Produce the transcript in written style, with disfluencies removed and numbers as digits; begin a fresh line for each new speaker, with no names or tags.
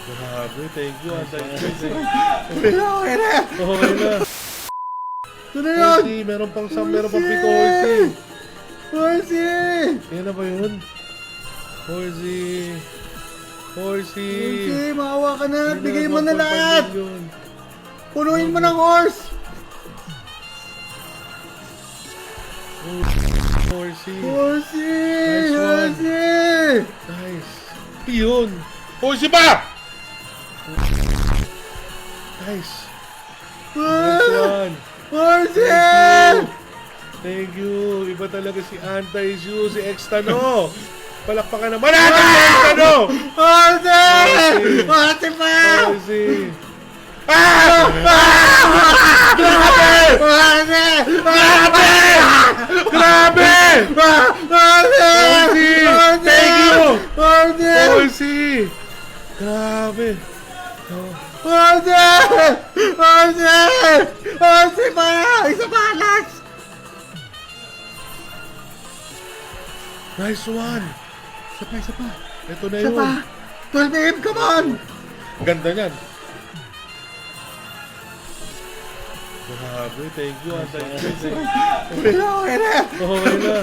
Grabe, thank you.
Okay na.
Okay na.
Ito na yun.
Horsey, meron pang pito, Horsey.
Horsey!
Yan na ba yun? Horsey.
Horsey, maawa ka na.
Yan
Bigay mo na
1.5
lahat.
million.
Punuin mo ng horse.
Horsey.
Horsey!
Nice one.
Horsey!
Nice. Yun. Horsey pa! Nice. Nice one.
Horsey!
Thank you. Iba talaga si Anti-Zoo, si Extano. Palakpakan naman natin si Extano!
Horsey! Horsey pa!
Horsey. Ah! Grabe!
Horsey!
Grabe! Grabe!
Horsey!
Horsey! Thank you!
Horsey!
Horsey! Grabe! Oh.
Horsey! Horsey! Horsey pa! Isa pa! Last!
Nice one!
Isa pa!
Ito na
Isa
yun.
pa! 12 AM, come on!
Ganda niyan. Grabe, thank you. Anti-Zoo.
Okay na!
Okay na.